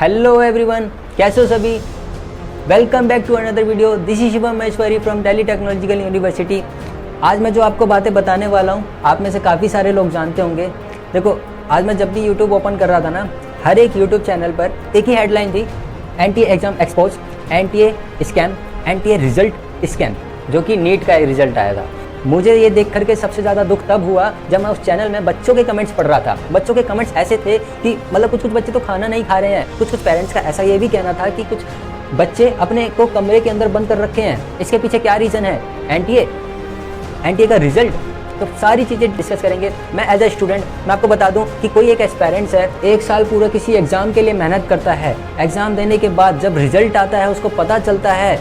Hello everyone, कैसे हो सभी। Welcome back to another video. This is Shivam Maheshwari from Delhi Technological University. आज मैं जो आपको बातें बताने वाला हूँ, आप में से काफ़ी सारे लोग जानते होंगे। देखो, आज मैं जब भी यूट्यूब ओपन कर रहा था ना, हर एक यूट्यूब चैनल पर एक ही हेडलाइन थी, NTA exam expose, NTA scam, NTA result scam, जो कि नीट का एक रिजल्ट आया था। मुझे ये देख करके सबसे ज़्यादा दुख तब हुआ जब मैं उस चैनल में बच्चों के कमेंट्स पढ़ रहा था। बच्चों के कमेंट्स ऐसे थे कि मतलब कुछ बच्चे तो खाना नहीं खा रहे हैं, कुछ पेरेंट्स का ऐसा ये भी कहना था कि कुछ बच्चे अपने को कमरे के अंदर बंद कर रखे हैं। इसके पीछे क्या रीज़न है? एनटीए का रिजल्ट। तो सारी चीज़ें डिस्कस करेंगे। मैं एज ए स्टूडेंट मैं आपको बता दूं कि कोई एक एस्पायरेंट्स है, एक साल पूरा किसी एग्ज़ाम के लिए मेहनत करता है। एग्ज़ाम देने के बाद जब रिजल्ट आता है उसको पता चलता है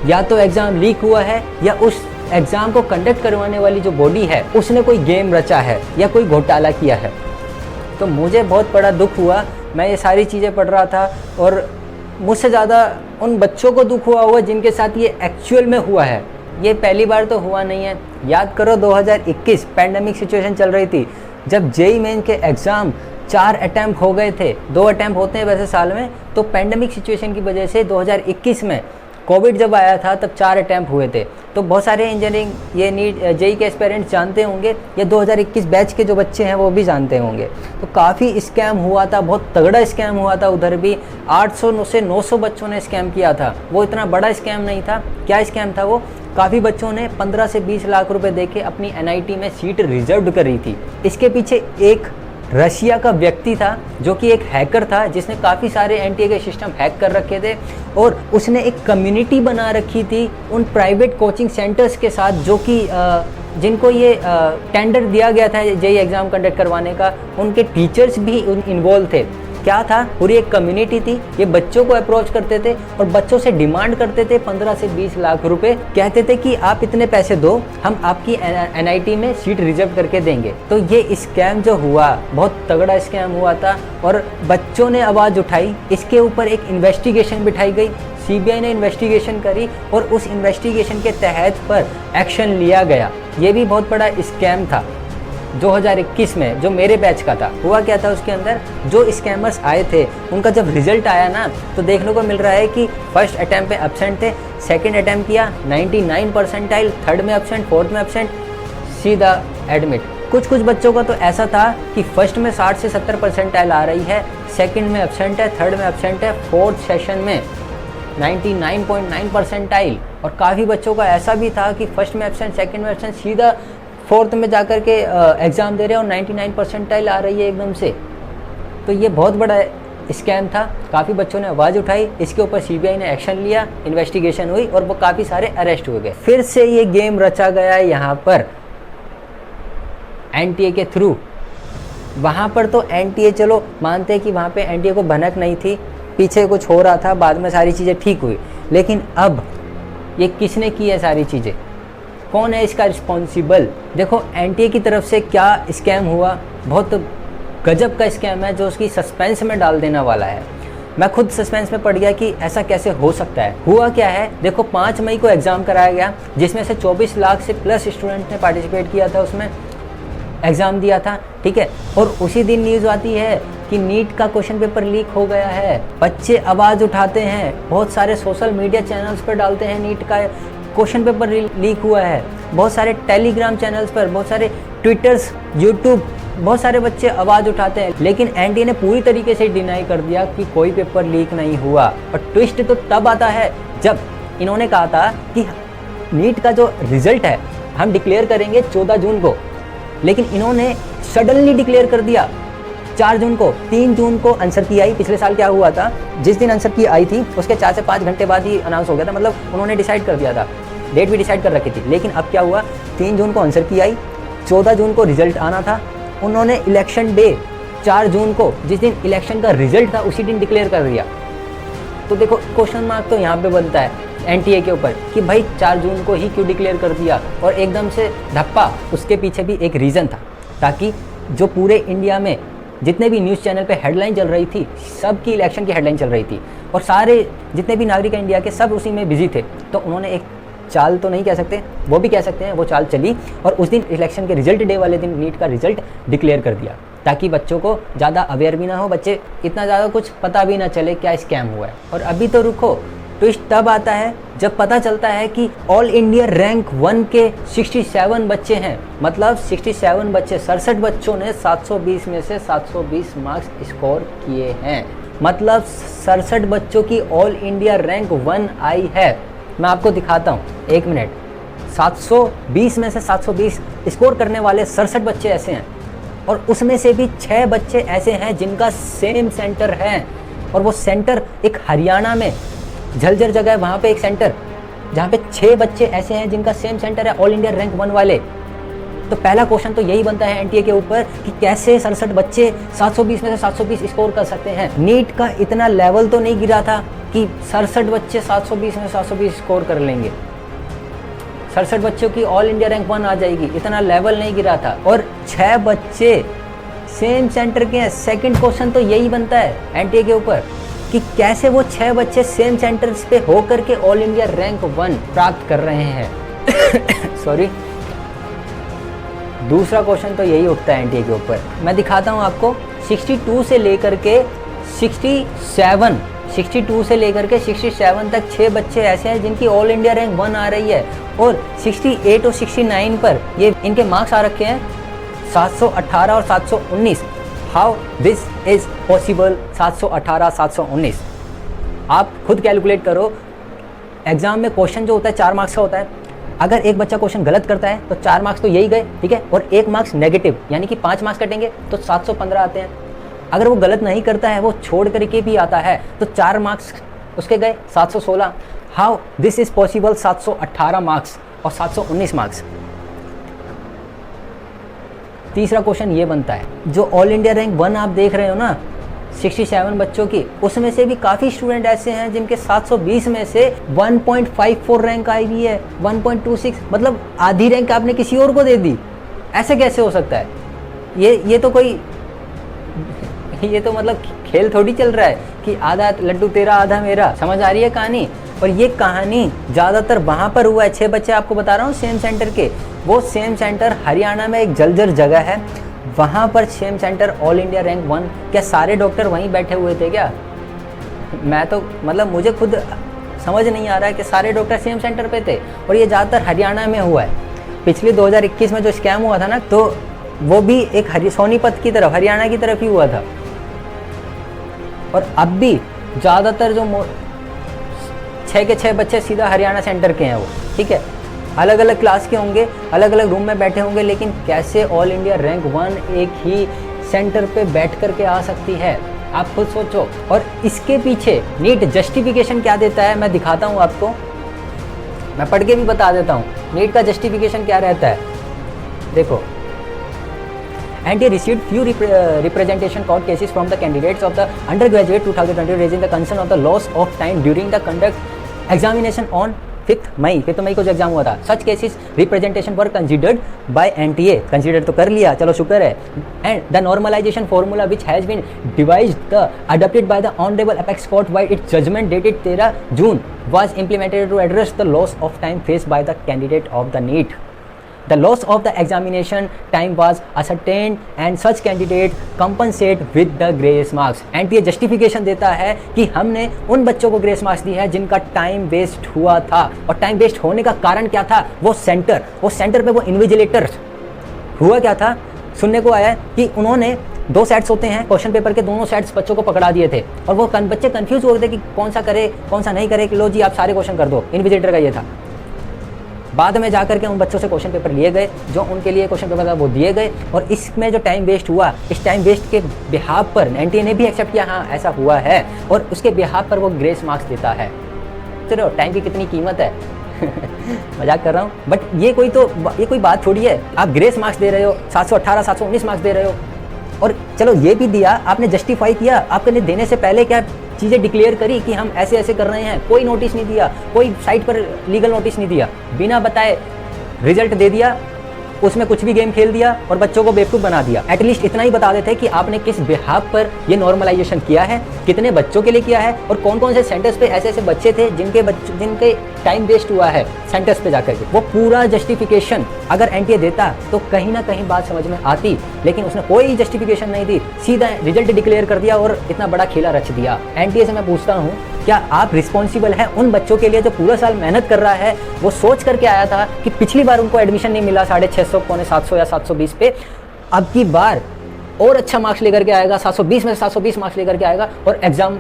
या तो एग्ज़ाम लीक हुआ है या उस एग्ज़ाम को कंडक्ट करवाने वाली जो बॉडी है उसने कोई गेम रचा है या कोई घोटाला किया है। तो मुझे बहुत बड़ा दुख हुआ। मैं ये सारी चीज़ें पढ़ रहा था और मुझसे ज़्यादा उन बच्चों को दुख हुआ होगा जिनके साथ ये एक्चुअल में हुआ है। ये पहली बार तो हुआ नहीं है। याद करो 2021 पैंडमिक सिचुएशन चल रही थी, जब जेईई मेन के एग्ज़ाम 4 अटैम्प्ट हो गए थे। 2 अटैम्प्ट होते हैं वैसे साल में, तो पैंडमिक सिचुएशन की वजह से 2021 में कोविड जब आया था तब 4 अटैम्प्ट हुए थे। तो बहुत सारे इंजीनियरिंग ये नीट जेईई के एस्पायरेंट्स जानते होंगे, ये 2021 बैच के जो बच्चे हैं वो भी जानते होंगे। तो काफ़ी स्कैम हुआ था, बहुत तगड़ा स्कैम हुआ था। उधर भी 800 से 900 बच्चों ने स्कैम किया था। वो इतना बड़ा स्कैम नहीं था। क्या स्कैम था वो? काफ़ी बच्चों ने 15 से 20 लाख रुपए देके अपनी एनआईटी में सीट रिजर्व करी थी। इसके पीछे एक रशिया का व्यक्ति था जो कि एक हैकर था, जिसने काफ़ी सारे एनटीए के सिस्टम हैक कर रखे थे और उसने एक कम्युनिटी बना रखी थी उन प्राइवेट कोचिंग सेंटर्स के साथ जो कि जिनको ये टेंडर दिया गया था जेईई एग्ज़ाम कंडक्ट करवाने का। उनके टीचर्स भी इन्वॉल्व थे। क्या था? पूरी एक कम्युनिटी थी। ये बच्चों को अप्रोच करते थे और बच्चों से डिमांड करते थे 15 से 20 लाख रुपए। कहते थे कि आप इतने पैसे दो, हम आपकी एनआईटी में सीट रिजर्व करके देंगे। तो ये स्कैम जो हुआ, बहुत तगड़ा स्कैम हुआ था और बच्चों ने आवाज़ उठाई। इसके ऊपर एक इन्वेस्टिगेशन बिठाई गई। सीबीआई ने इन्वेस्टिगेशन करी और उस इन्वेस्टिगेशन के तहत पर एक्शन लिया गया। ये भी बहुत बड़ा स्कैम था 2021 में, जो मेरे बैच का था। हुआ क्या था उसके अंदर? जो स्कैमर्स आए थे उनका जब रिजल्ट आया ना, तो देखने को मिल रहा है कि फर्स्ट अटैम्प्ट पे एब्सेंट थे, सेकंड अटैम्प्ट किया 99 परसेंटाइल, थर्ड में एब्सेंट, फोर्थ में एब्सेंट, सीधा एडमिट। कुछ बच्चों का तो ऐसा था कि फर्स्ट में 60 से 70 परसेंटाइल आ रही है, सेकंड में एब्सेंट है, थर्ड में एब्सेंट है, फोर्थ सेशन में 99.9 परसेंटाइल। और काफ़ी बच्चों का ऐसा भी था कि फर्स्ट में एब्सेंट, सेकंड में एब्सेंट, सीधा फोर्थ में जाकर के एग्ज़ाम दे रहे हैं और 99 परसेंटाइल आ रही है एकदम से। तो ये बहुत बड़ा स्कैम था। काफ़ी बच्चों ने आवाज़ उठाई, इसके ऊपर सीबीआई ने एक्शन लिया, इन्वेस्टिगेशन हुई और वो काफ़ी सारे अरेस्ट हो गए। फिर से ये गेम रचा गया है यहाँ पर एनटीए के थ्रू। वहाँ पर तो एनटीए, चलो मानते हैं कि वहाँ पे एनटीए को भनक नहीं थी, पीछे कुछ हो रहा था, बाद में सारी चीज़ें ठीक हुई। लेकिन अब ये किसने की है सारी चीज़ें? कौन है इसका रिस्पॉन्सिबल? देखो, एनटीए की तरफ से क्या स्कैम हुआ, बहुत गजब का स्कैम है जो उसकी सस्पेंस में डाल देने वाला है। मैं खुद सस्पेंस में पड़ गया कि ऐसा कैसे हो सकता है। हुआ क्या है? देखो, 5 मई को एग्ज़ाम कराया गया, जिसमें से 24 लाख से प्लस स्टूडेंट ने पार्टिसिपेट किया था, उसमें एग्ज़ाम दिया था, ठीक है। और उसी दिन न्यूज़ आती है कि नीट का क्वेश्चन पेपर लीक हो गया है। बच्चे आवाज़ उठाते हैं, बहुत सारे सोशल मीडिया चैनल्स पर डालते हैं नीट का क्वेश्चन पेपर लीक हुआ है। बहुत सारे टेलीग्राम चैनल्स पर, बहुत सारे ट्विटर्स, यूट्यूब, बहुत सारे बच्चे आवाज़ उठाते हैं। लेकिन एनटीए ने पूरी तरीके से डिनाई कर दिया कि कोई पेपर लीक नहीं हुआ। और ट्विस्ट तो तब आता है जब इन्होंने कहा था कि नीट का जो रिज़ल्ट है हम डिक्लेयर करेंगे 14 जून को, लेकिन इन्होंने सडनली डिक्लेयर कर दिया 4 जून को। 3 जून को आंसर की आई। पिछले साल क्या हुआ था, जिस दिन आंसर की आई थी उसके 4 से 5 घंटे बाद ही अनाउंस हो गया था। मतलब उन्होंने डिसाइड कर दिया था, डेट भी डिसाइड कर रखी थी। लेकिन अब क्या हुआ, 3 जून को आंसर की आई, 14 जून को रिजल्ट आना था। उन्होंने इलेक्शन डे 4 जून को, जिस दिन इलेक्शन का रिजल्ट था, उसी दिन डिक्लेयर कर दिया। तो देखो, क्वेश्चन मार्क तो यहाँ पे बनता है एनटीए के ऊपर कि भाई 4 जून को ही क्यों डिक्लेयर कर दिया और एकदम से धप्पा। उसके पीछे भी एक रीज़न था, ताकि जो पूरे इंडिया में जितने भी न्यूज़ चैनल पे हेडलाइन चल रही थी, सबकी इलेक्शन की हेडलाइन चल रही थी और सारे जितने भी नागरिक हैं इंडिया के, सब उसी में बिजी थे। तो उन्होंने एक चाल तो नहीं कह सकते, वो भी कह सकते हैं, वो चाल चली और उस दिन इलेक्शन के रिजल्ट डे वाले दिन नीट का रिजल्ट डिक्लेयर कर दिया, ताकि बच्चों को ज़्यादा अवेयर भी ना हो, बच्चे इतना ज़्यादा कुछ पता भी ना चले क्या स्कैम हुआ है। और अभी तो रुको, ट्विस्ट तब आता है जब पता चलता है कि ऑल इंडिया रैंक 1 के 67 बच्चे हैं। मतलब 67 बच्चे, 67 बच्चों ने 720 में से 720 मार्क्स स्कोर किए हैं। मतलब 67 बच्चों की ऑल इंडिया रैंक 1 आई है। मैं आपको दिखाता हूँ, 1 मिनट। 720 में से 720 स्कोर करने वाले 67 बच्चे ऐसे हैं, और उसमें से भी 6 बच्चे ऐसे हैं जिनका सेम सेंटर है, और वो सेंटर एक हरियाणा में झज्जर जगह है, वहाँ पे एक सेंटर जहाँ पे 6 बच्चे ऐसे हैं जिनका सेम सेंटर है, ऑल इंडिया रैंक 1 वाले। तो पहला क्वेश्चन तो यही बनता है एनटीए के ऊपर कि कैसे 67 बच्चे 720 में से 720 स्कोर कर सकते हैं। नीट का इतना लेवल तो नहीं गिरा था कि 67 बच्चे 720 में 720 स्कोर कर लेंगे, 67 बच्चों की ऑल इंडिया रैंक 1 आ जाएगी, इतना लेवल नहीं गिरा था। और 6 बच्चे सेम सेंटर के हैं। सेकंड क्वेश्चन तो यही बनता है एनटीए के ऊपर कि कैसे वो 6 बच्चे सेम सेंटर्स पे होकर के ऑल इंडिया रैंक 1 प्राप्त कर रहे हैं। सॉरी। दूसरा क्वेश्चन तो यही उठता है एनटीए के ऊपर। मैं दिखाता हूँ आपको। 62 से लेकर के 67 तक 6 बच्चे ऐसे हैं जिनकी ऑल इंडिया रैंक 1 आ रही है, और 68 और 69 पर ये इनके मार्क्स आ रखे हैं 718 और 719। How this is possible? 718 719 आप खुद कैलकुलेट करो। एग्जाम में क्वेश्चन जो होता है 4 मार्क्स का होता है। अगर एक बच्चा क्वेश्चन गलत करता है तो 4 मार्क्स तो यही गए, ठीक है, और 1 मार्क्स नेगेटिव, यानी कि 5 मार्क्स कटेंगे तो 715 आते हैं। अगर वो गलत नहीं करता है, वो छोड़ करके भी आता है, तो 4 मार्क्स उसके गए 716। How this is possible? 718 marks और 719 मार्क्स। तीसरा क्वेश्चन ये बनता है, जो ऑल इंडिया रैंक 1 आप देख रहे हो ना 67 बच्चों की, उसमें से भी काफ़ी स्टूडेंट ऐसे हैं जिनके 720 में से 1.54 रैंक आई हुई है, 1.26, मतलब आधी रैंक आपने किसी और को दे दी। ऐसे कैसे हो सकता है? ये तो मतलब खेल थोड़ी चल रहा है कि आधा लड्डू तेरा आधा मेरा। समझ आ रही है कहानी? और ये कहानी ज़्यादातर वहाँ पर हुआ है। 6 बच्चे आपको बता रहा हूँ सेम सेंटर के, वो सेम सेंटर हरियाणा में एक झज्जर जगह है, वहाँ पर same centre all India rank 1। क्या सारे डॉक्टर वहीं बैठे हुए थे क्या? मैं तो मतलब मुझे खुद समझ नहीं आ रहा है कि सारे डॉक्टर सेम सेंटर पे थे। और ये ज़्यादातर हरियाणा में हुआ है। पिछले 2021 में जो स्कैम हुआ था ना, तो वो भी एक सोनीपत की तरफ, हरियाणा की तरफ ही हुआ था। और अब भी ज़्यादातर जो 6 के 6 बच्चे सीधा हरियाणा सेंटर के हैं वो, ठीक है। अलग अलग क्लास के होंगे, अलग अलग रूम में बैठे होंगे, लेकिन कैसे ऑल इंडिया रैंक 1 एक ही सेंटर पे बैठ कर के आ सकती है, आप खुद सोचो। और इसके पीछे नीट जस्टिफिकेशन क्या देता है मैं दिखाता हूँ आपको, मैं पढ़ के भी बता देता हूँ नीट का जस्टिफिकेशन क्या रहता है। देखो, NTA received few representation court cases from the candidates of the undergraduate 2020 raising the concern of the loss of time during the conduct examination on 5th May को जो एग्जाम हुआ था। Such cases representation were considered by NTA, consider तो कर लिया, चलो शुक्र है। And the normalization formula which has been devised adopted by the Honorable Apex Court by its judgment dated 13 June was implemented to address the loss of time faced by the candidate of the NEET. The loss of the examination time was ascertained and such candidate compensate with the grace marks. NTA justification देता है कि हमने उन बच्चों को grace marks दी है जिनका time waste हुआ था। और टाइम वेस्ट होने का कारण क्या था? वो सेंटर पे वो इन्विजिलेटर्स। हुआ क्या था? सुनने को आया कि उन्होंने 2 सेट्स होते हैं क्वेश्चन पेपर के, दोनों सेट्स बच्चों को पकड़ा दिए थे, और वो बच्चे कंफ्यूज हो गए थे कि कौन सा करे कौन सा नहीं करे, कि लो जी आप सारे क्वेश्चन कर दो। इन्विजिलेटर का ये था। बाद में जाकर के उन बच्चों से क्वेश्चन पेपर लिए गए, जो उनके लिए क्वेश्चन पेपर था वो दिए गए, और इसमें जो टाइम वेस्ट हुआ, इस टाइम वेस्ट के बिहाफ पर एनटीए ने भी एक्सेप्ट किया, हाँ ऐसा हुआ है, और उसके बिहाफ पर वो ग्रेस मार्क्स देता है। चलो टाइम की कितनी कीमत है। मजाक कर रहा हूँ, बट ये कोई बात थोड़ी है। आप ग्रेस मार्क्स दे रहे हो, 718 719 मार्क्स दे रहे हो, और चलो ये भी दिया, आपने जस्टिफाई किया, आपने देने से पहले क्या चीज़ें डिक्लेयर करी कि हम ऐसे ऐसे कर रहे हैं, कोई नोटिस नहीं दिया, कोई साइट पर लीगल नोटिस नहीं दिया, बिना बताए रिजल्ट दे दिया, उसमें कुछ भी गेम खेल दिया और बच्चों को बेवकूफ़ बना दिया। एटलीस्ट इतना ही बता देते कि आपने किस बिहाफ पर ये नॉर्मलाइजेशन किया है, कितने बच्चों के लिए किया है और कौन कौन से सेंटर्स पे ऐसे ऐसे बच्चे थे जिनके टाइम वेस्ट हुआ है सेंटर्स पे जाकर के। वो पूरा जस्टिफिकेशन अगर एनटीए देता तो कहीं ना कहीं बात समझ में आती, लेकिन उसने कोई जस्टिफिकेशन नहीं दी, सीधा रिजल्ट डिक्लेयर कर दिया और इतना बड़ा खेला रच दिया। एनटीए से मैं पूछता हूँ, क्या आप रिस्पॉन्सिबल हैं उन बच्चों के लिए जो पूरा साल मेहनत कर रहा है? वो सोच करके आया था कि पिछली बार उनको एडमिशन नहीं मिला 650, पौने 700 या 720 पे, अब की बार और अच्छा मार्क्स लेकर के आएगा, 720 में से 720 मार्क्स लेकर के आएगा और एग्जाम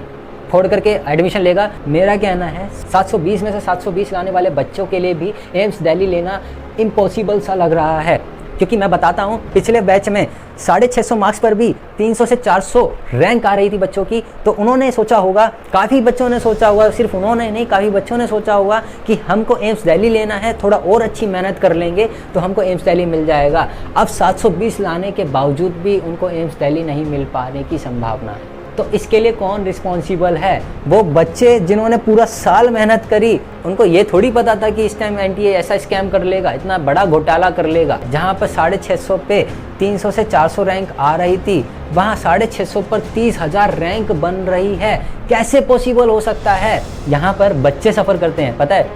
फोड़ करके एडमिशन लेगा। मेरा कहना है 720 में से 720 लाने वाले बच्चों के लिए भी एम्स दिल्ली लेना इम्पॉसिबल सा लग रहा है, क्योंकि मैं बताता हूँ पिछले बैच में 650 मार्क्स पर भी 300 से 400 रैंक आ रही थी बच्चों की। तो उन्होंने सोचा होगा, काफ़ी बच्चों ने सोचा होगा, सिर्फ उन्होंने नहीं काफ़ी बच्चों ने सोचा होगा कि हमको एम्स दिल्ली लेना है, थोड़ा और अच्छी मेहनत कर लेंगे तो हमको एम्स दिल्ली मिल जाएगा। अब 720 लाने के बावजूद भी उनको एम्स दिल्ली नहीं मिल पाने की संभावना है। तो इसके लिए कौन रिस्पॉन्सिबल है? वो बच्चे जिन्होंने पूरा साल मेहनत करी, उनको ये थोड़ी पता था कि इस टाइम एनटीए ऐसा स्कैम कर लेगा, इतना बड़ा घोटाला कर लेगा। जहाँ पर 650 पे 300 से 400 रैंक आ रही थी, वहाँ 650 पर 30,000 रैंक बन रही है। कैसे पॉसिबल हो सकता है? यहाँ पर बच्चे सफ़र करते हैं, पता है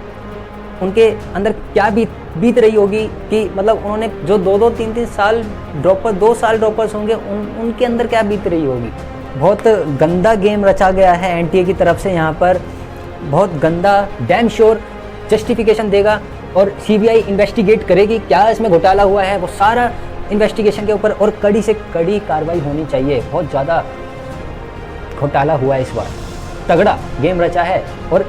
उनके अंदर क्या बीत रही होगी कि मतलब उन्होंने जो 2-2, 3-3 साल ड्रॉपर, 2 साल ड्रॉपर्स होंगे, उनके अंदर क्या बीत रही होगी। बहुत गंदा गेम रचा गया है एनटीए की तरफ से। यहाँ पर बहुत गंदा, डैम श्योर जस्टिफिकेशन देगा और सीबीआई इन्वेस्टिगेट करेगी क्या इसमें घोटाला हुआ है, वो सारा इन्वेस्टिगेशन के ऊपर और कड़ी से कड़ी कार्रवाई होनी चाहिए। बहुत ज़्यादा घोटाला हुआ है इस बार, तगड़ा गेम रचा है और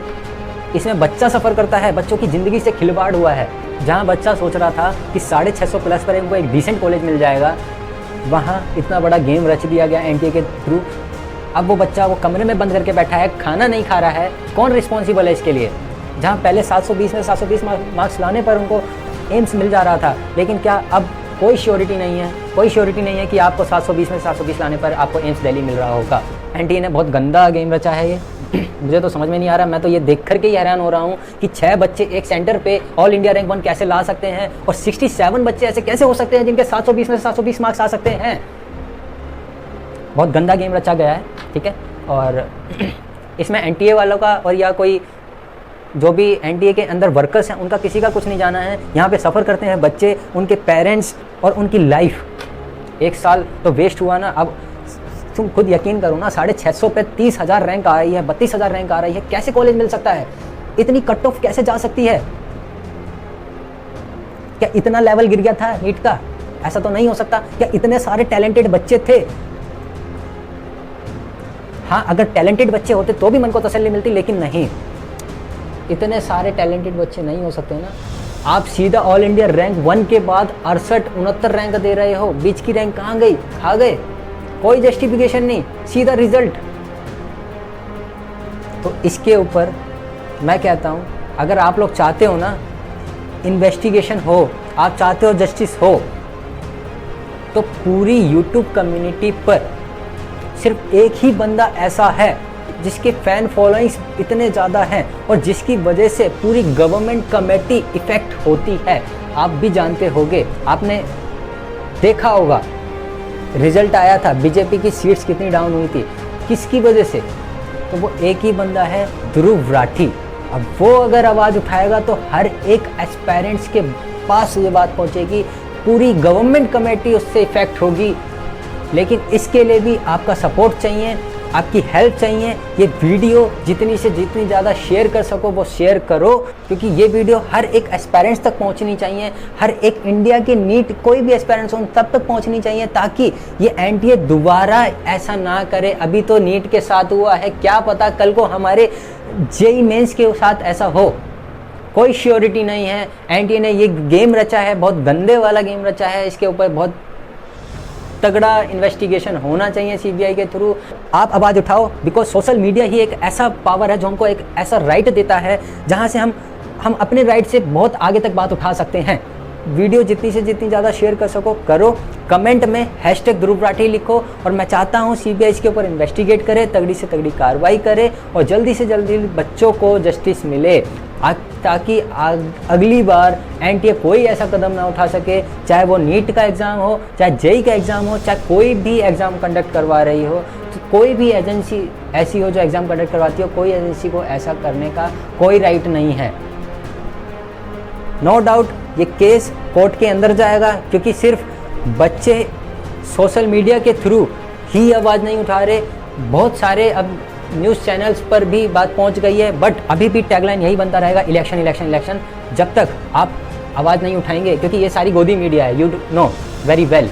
इसमें बच्चा सफ़र करता है, बच्चों की ज़िंदगी से खिलवाड़ हुआ है। जहाँ बच्चा सोच रहा था कि 650 प्लस पर इनको एक डिसेंट कॉलेज मिल जाएगा, वहाँ इतना बड़ा गेम रच दिया गया एनटीए के थ्रू। अब वो बच्चा वो कमरे में बंद करके बैठा है, खाना नहीं खा रहा है। कौन रिस्पॉन्सिबल है इसके लिए? जहाँ पहले 720 में 720 मार्क्स लाने पर उनको एम्स मिल जा रहा था, लेकिन क्या अब कोई श्योरिटी नहीं है, कोई श्योरिटी नहीं है कि आपको 720 में 720 लाने पर आपको एम्स दिल्ली मिल रहा होगा। एनटीए ने बहुत गंदा गेम रचा है ये। मुझे तो समझ में नहीं आ रहा, मैं तो ये देख करके ही हैरान हो रहा हूँ कि 6 बच्चे एक सेंटर पे ऑल इंडिया रैंक 1 कैसे ला सकते हैं और 67 बच्चे ऐसे कैसे हो सकते हैं जिनके 720 में 720 मार्क्स आ सकते हैं। बहुत गंदा गेम रचा गया है, ठीक है। और इसमें एनटीए वालों का और या कोई जो भी एनटीए के अंदर वर्कर्स हैं उनका किसी का कुछ नहीं जाना है। यहाँ पे सफ़र करते हैं बच्चे, उनके पेरेंट्स और उनकी लाइफ। एक साल तो वेस्ट हुआ ना। अब तुम खुद यकीन करो ना, 650 पे 30,000 रैंक आ रही है, 32,000 रैंक आ रही है, कैसे कॉलेज मिल सकता है? इतनी कट ऑफ कैसे जा सकती है? क्या इतना लेवल गिर गया था नीट का? ऐसा तो नहीं हो सकता। क्या इतने सारे टैलेंटेड बच्चे थे? हाँ, अगर टैलेंटेड बच्चे होते तो भी मन को तसल्ली मिलती, लेकिन नहीं, इतने सारे टैलेंटेड बच्चे नहीं हो सकते ना। आप सीधा ऑल इंडिया रैंक 1 के बाद 68-69 रैंक दे रहे हो, बीच की रैंक कहाँ गई? खा गए, कोई जस्टिफिकेशन नहीं, सीधा रिजल्ट। तो इसके ऊपर मैं कहता हूँ, अगर आप लोग चाहते हो ना इन्वेस्टिगेशन हो, आप चाहते हो जस्टिस हो, तो पूरी यूट्यूब कम्युनिटी पर सिर्फ एक ही बंदा ऐसा है जिसके फ़ैन फॉलोइंग्स इतने ज़्यादा हैं और जिसकी वजह से पूरी गवर्नमेंट कमेटी इफ़ेक्ट होती है। आप भी जानते होंगे, आपने देखा होगा रिजल्ट आया था, बीजेपी की सीट्स कितनी डाउन हुई थी, किसकी वजह से? तो वो एक ही बंदा है, ध्रुव राठी। अब वो अगर आवाज़ उठाएगा तो हर एक एस्पायरेंट्स के पास ये बात पहुंचेगी, पूरी गवर्नमेंट कमेटी उससे इफ़ेक्ट होगी। लेकिन इसके लिए भी आपका सपोर्ट चाहिए, आपकी हेल्प चाहिए। ये वीडियो जितनी से जितनी ज़्यादा शेयर कर सको वो शेयर करो, क्योंकि ये वीडियो हर एक एस्पायरेंट्स तक पहुंचनी चाहिए। हर एक इंडिया के नीट कोई भी एस्पायरेंट्स हो तब तक पहुंचनी चाहिए, ताकि ये एनटीए दोबारा ऐसा ना करे। अभी तो नीट के साथ हुआ है, क्या पता कल को हमारे जेईई मेंस के साथ ऐसा हो, कोई श्योरिटी नहीं है। एनटीए ने ये गेम रचा है, बहुत गंदे वाला गेम रचा है। इसके ऊपर बहुत तगड़ा इन्वेस्टिगेशन होना चाहिए सीबीआई के थ्रू। आप आवाज़ उठाओ, बिकॉज सोशल मीडिया ही एक ऐसा पावर है जो हमको एक ऐसा राइट देता है जहां से हम अपने राइट से बहुत आगे तक बात उठा सकते हैं। वीडियो जितनी से जितनी ज़्यादा शेयर कर सको करो, कमेंट में #ध्रुव राठी लिखो और मैं चाहता हूँ सीबीआई इसके ऊपर इन्वेस्टिगेट करे, तगड़ी से तगड़ी कार्रवाई करे और जल्दी से जल्दी बच्चों को जस्टिस मिले। ताकि अगली बार एनटीए कोई ऐसा कदम ना उठा सके, चाहे वो नीट का एग्ज़ाम हो, चाहे जेई का एग्ज़ाम हो, चाहे कोई भी एग्ज़ाम कंडक्ट करवा रही हो, तो कोई भी एजेंसी ऐसी हो जो एग्ज़ाम कंडक्ट करवाती हो, कोई एजेंसी को ऐसा करने का कोई राइट नहीं है। नो डाउट ये केस कोर्ट के अंदर जाएगा, क्योंकि सिर्फ बच्चे सोशल मीडिया के थ्रू ही आवाज़ नहीं उठा रहे, बहुत सारे अब न्यूज़ चैनल्स पर भी बात पहुंच गई है। बट अभी भी टैगलाइन यही बनता रहेगा, इलेक्शन इलेक्शन इलेक्शन, जब तक आप आवाज़ नहीं उठाएंगे, क्योंकि ये सारी गोदी मीडिया है, यू नो वेरी वेल।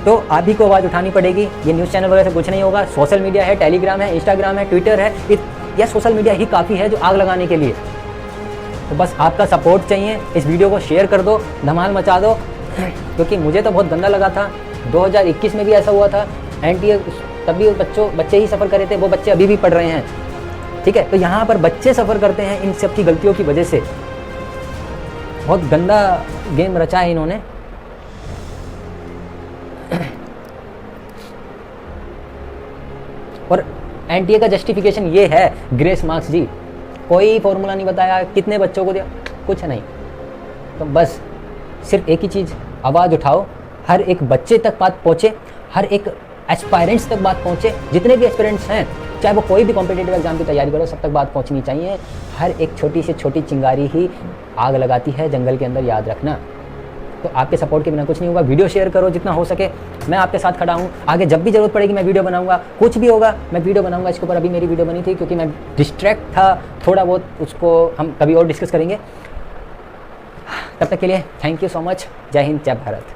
तो आप ही को आवाज़ उठानी पड़ेगी। ये न्यूज़ चैनल वगैरह से कुछ नहीं होगा। सोशल मीडिया है, टेलीग्राम है, इंस्टाग्राम है, ट्विटर है, या सोशल मीडिया ही काफ़ी है जो आग लगाने के लिए। तो बस आपका सपोर्ट चाहिए। इस वीडियो को शेयर कर दो, धमाल मचा दो, क्योंकि मुझे तो बहुत गंदा लगा था। 2021 में भी ऐसा हुआ था, एनटीए तभी बच्चे ही सफ़र करे थे, वो बच्चे अभी भी पढ़ रहे हैं, ठीक है। तो यहाँ पर बच्चे सफ़र करते हैं इन सब की गलतियों की वजह से। बहुत गंदा गेम रचा है इन्होंने। और एनटीए का जस्टिफिकेशन ये है, ग्रेस मार्क्स जी, कोई फॉर्मूला नहीं बताया, कितने बच्चों को दिया, कुछ नहीं। तो बस सिर्फ एक ही चीज़, आवाज़ उठाओ, हर एक बच्चे तक बात पहुँचे, हर एक एस्पायरेंट्स तक बात पहुँचे। जितने भी एस्पिरेंट्स हैं, चाहे वो कोई भी कॉम्पिटिटिव एग्जाम की तैयारी करो, सब तक बात पहुँचनी चाहिए। हर एक छोटी से छोटी चिंगारी ही आग लगाती है जंगल के अंदर, याद रखना। तो आपके सपोर्ट के बिना कुछ नहीं होगा। वीडियो शेयर करो जितना हो सके, मैं आपके साथ खड़ा हूँ। आगे जब भी ज़रूरत पड़ेगी मैं वीडियो बनाऊंगा, कुछ भी होगा मैं वीडियो बनाऊंगा। इसके ऊपर अभी मेरी वीडियो बनी थी क्योंकि मैं डिस्ट्रैक्ट था थोड़ा बहुत, उसको हम कभी और डिस्कस करेंगे। तब तक के लिए थैंक यू सो मच। जय हिंद, जय भारत।